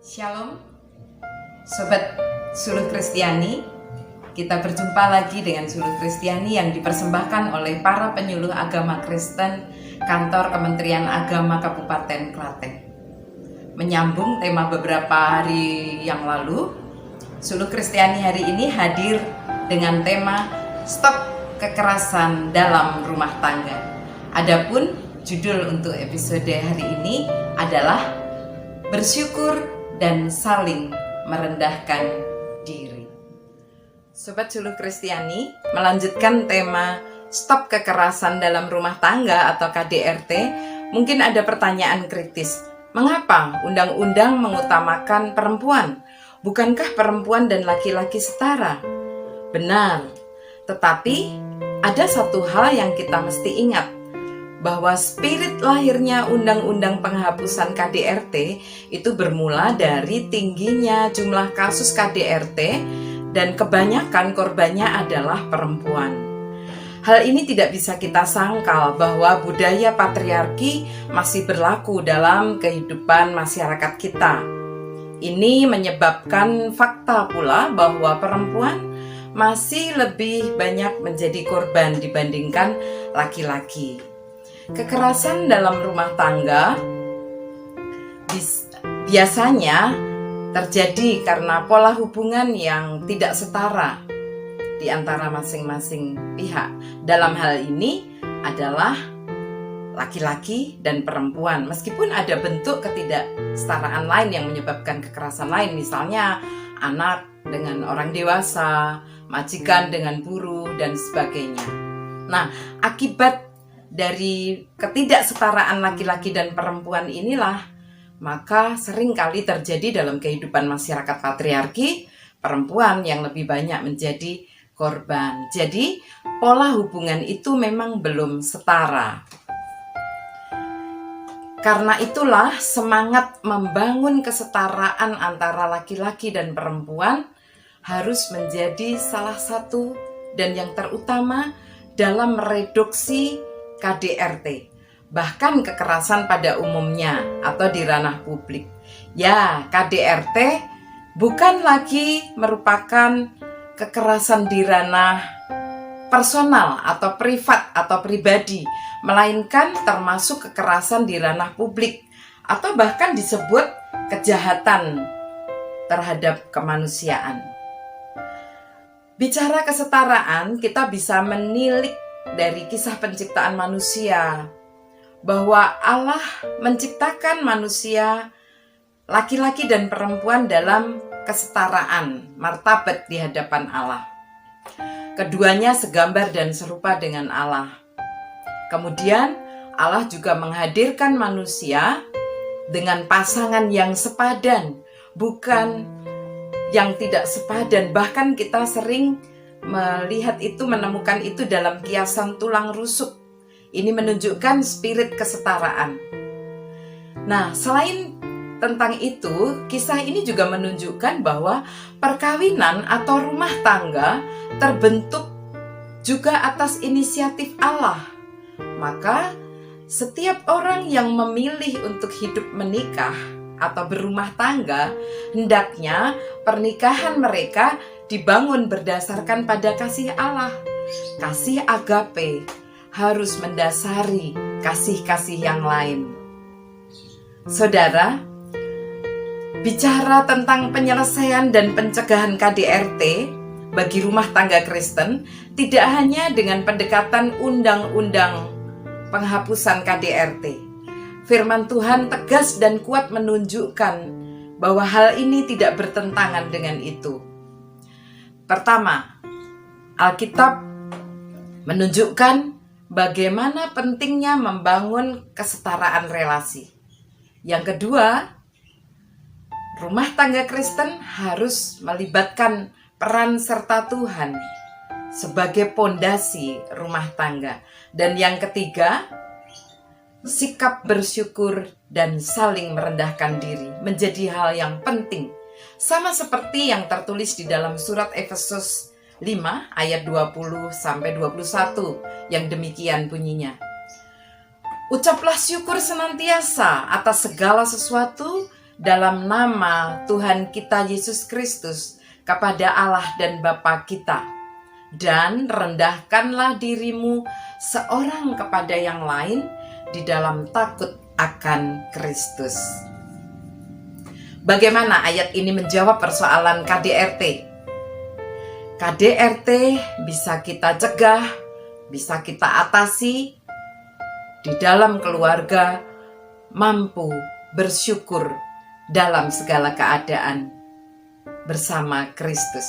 Shalom, Sobat Suluh Kristiani. Kita berjumpa lagi dengan Suluh Kristiani yang dipersembahkan oleh para penyuluh agama Kristen Kantor Kementerian Agama Kabupaten Klaten. Menyambung tema beberapa hari yang lalu, Suluh Kristiani hari ini hadir dengan tema Stop Kekerasan dalam Rumah Tangga. Adapun judul untuk episode hari ini adalah Bersyukur dan saling merendahkan diri. Sobat Suluh Kristiani, melanjutkan tema Stop Kekerasan dalam Rumah Tangga atau KDRT, mungkin ada pertanyaan kritis. Mengapa undang-undang mengutamakan perempuan? Bukankah perempuan dan laki-laki setara? Benar, tetapi ada satu hal yang kita mesti ingat, bahwa spirit lahirnya undang-undang penghapusan KDRT itu bermula dari tingginya jumlah kasus KDRT dan kebanyakan korbannya adalah perempuan. Hal ini tidak bisa kita sangkal bahwa budaya patriarki masih berlaku dalam kehidupan masyarakat kita. Ini menyebabkan fakta pula bahwa perempuan masih lebih banyak menjadi korban dibandingkan laki-laki. Kekerasan dalam rumah tangga biasanya terjadi karena pola hubungan yang tidak setara di antara masing-masing pihak. Dalam hal ini adalah laki-laki dan perempuan. Meskipun ada bentuk ketidaksetaraan lain yang menyebabkan kekerasan lain, misalnya anak dengan orang dewasa, majikan dengan buruh, dan sebagainya. Nah, akibat dari ketidaksetaraan laki-laki dan perempuan inilah, maka sering kali terjadi dalam kehidupan masyarakat patriarki, perempuan yang lebih banyak menjadi korban. Jadi, pola hubungan itu memang belum setara. Karena itulah semangat membangun kesetaraan antara laki-laki dan perempuan harus menjadi salah satu dan yang terutama dalam mereduksi KDRT, bahkan kekerasan pada umumnya atau di ranah publik. Ya, KDRT bukan lagi merupakan kekerasan di ranah personal atau privat atau pribadi, melainkan termasuk kekerasan di ranah publik atau bahkan disebut kejahatan terhadap kemanusiaan. Bicara kesetaraan, kita bisa menilik dari kisah penciptaan manusia bahwa Allah menciptakan manusia laki-laki dan perempuan dalam kesetaraan martabat di hadapan Allah. Keduanya segambar dan serupa dengan Allah. Kemudian Allah juga menghadirkan manusia dengan pasangan yang sepadan, bukan yang tidak sepadan. Bahkan kita sering melihat itu, menemukan itu dalam kiasan tulang rusuk. Ini menunjukkan spirit kesetaraan. Nah, selain tentang itu, kisah ini juga menunjukkan bahwa perkawinan atau rumah tangga terbentuk juga atas inisiatif Allah. Maka, setiap orang yang memilih untuk hidup menikah atau berumah tangga, hendaknya pernikahan mereka dibangun berdasarkan pada kasih Allah. Kasih agape harus mendasari kasih-kasih yang lain. Saudara, bicara tentang penyelesaian dan pencegahan KDRT bagi rumah tangga Kristen tidak hanya dengan pendekatan undang-undang penghapusan KDRT. Firman Tuhan tegas dan kuat menunjukkan bahwa hal ini tidak bertentangan dengan itu. Pertama, Alkitab menunjukkan bagaimana pentingnya membangun kesetaraan relasi. Yang kedua, rumah tangga Kristen harus melibatkan peran serta Tuhan sebagai pondasi rumah tangga. Dan yang ketiga, sikap bersyukur dan saling merendahkan diri menjadi hal yang penting. Sama seperti yang tertulis di dalam surat Efesus 5 ayat 20-21 yang demikian bunyinya. Ucaplah syukur senantiasa atas segala sesuatu dalam nama Tuhan kita Yesus Kristus kepada Allah dan Bapa kita, dan rendahkanlah dirimu seorang kepada yang lain di dalam takut akan Kristus. Bagaimana ayat ini menjawab persoalan KDRT? KDRT bisa kita cegah, bisa kita atasi di dalam keluarga, mampu bersyukur dalam segala keadaan bersama Kristus.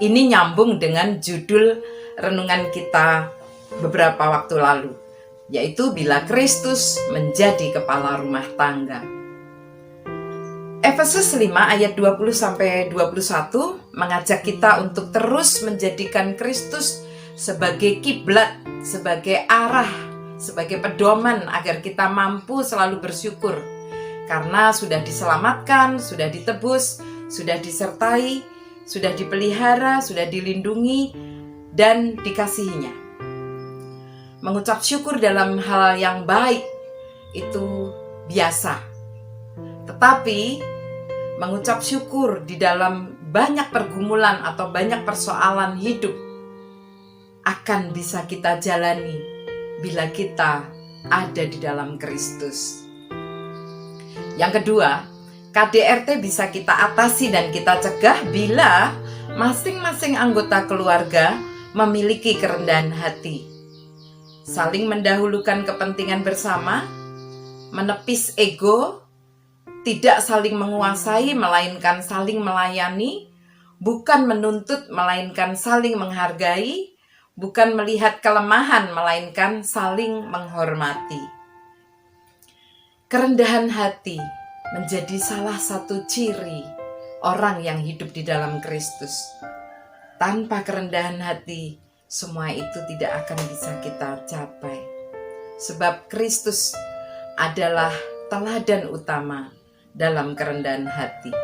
Ini nyambung dengan judul renungan kita beberapa waktu lalu, yaitu bila Kristus menjadi kepala rumah tangga. Efesus 5 ayat 20-21 mengajak kita untuk terus menjadikan Kristus sebagai kiblat, sebagai arah, sebagai pedoman agar kita mampu selalu bersyukur karena sudah diselamatkan, sudah ditebus, sudah disertai, sudah dipelihara, sudah dilindungi dan dikasihinya. Mengucap syukur dalam hal yang baik itu biasa. Tetapi mengucap syukur di dalam banyak pergumulan atau banyak persoalan hidup akan bisa kita jalani bila kita ada di dalam Kristus. Yang kedua, KDRT bisa kita atasi dan kita cegah bila masing-masing anggota keluarga memiliki kerendahan hati, saling mendahulukan kepentingan bersama, menepis ego, tidak saling menguasai melainkan saling melayani, bukan menuntut melainkan saling menghargai, bukan melihat kelemahan melainkan saling menghormati. Kerendahan hati menjadi salah satu ciri orang yang hidup di dalam Kristus. Tanpa kerendahan hati, semua itu tidak akan bisa kita capai. Sebab Kristus adalah teladan utama dalam kerendahan hati.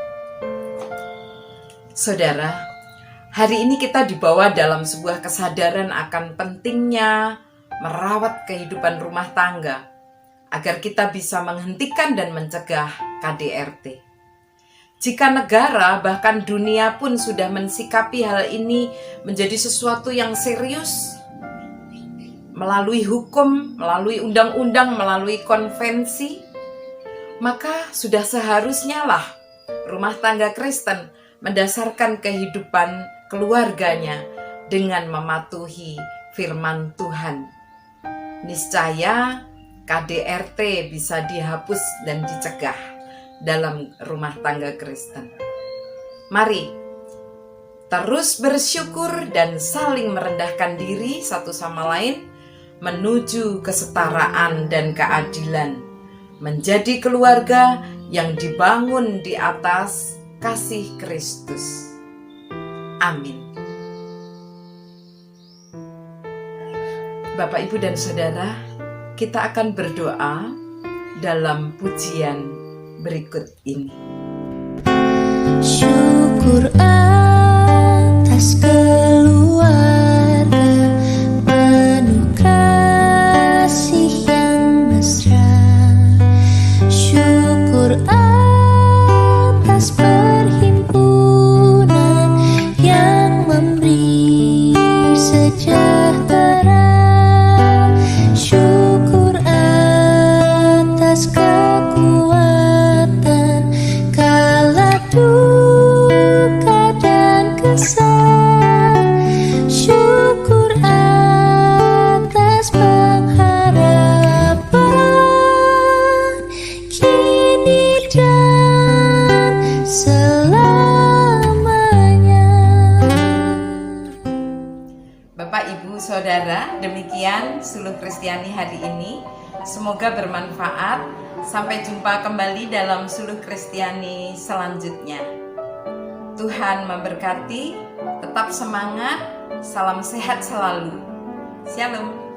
Saudara, hari ini kita dibawa dalam sebuah kesadaran akan pentingnya merawat kehidupan rumah tangga agar kita bisa menghentikan dan mencegah KDRT. Jika negara bahkan dunia pun sudah mensikapi hal ini menjadi sesuatu yang serius, melalui hukum, melalui undang-undang, melalui konvensi, maka sudah seharusnya lah rumah tangga Kristen mendasarkan kehidupan keluarganya dengan mematuhi firman Tuhan. Niscaya KDRT bisa dihapus dan dicegah dalam rumah tangga Kristen. Mari terus bersyukur dan saling merendahkan diri satu sama lain menuju kesetaraan dan keadilan, menjadi keluarga yang dibangun di atas kasih Kristus. Amin. Bapak, Ibu, dan Saudara, kita akan berdoa dalam pujian berikut ini. Syukur atas keluarga penuh kasih yang mesra. Syukur atas perhimpunan yang memberi sejahtera. Syukur atas kekuatan kala duka dan kesal. Syukur atas pengharapan kini dan selamanya. Bapak, Ibu, Saudara, demikian Suluh Kristiani hari ini. Semoga bermanfaat. Sampai jumpa kembali dalam Suluh Kristiani selanjutnya. Tuhan memberkati, tetap semangat, salam sehat selalu. Shalom.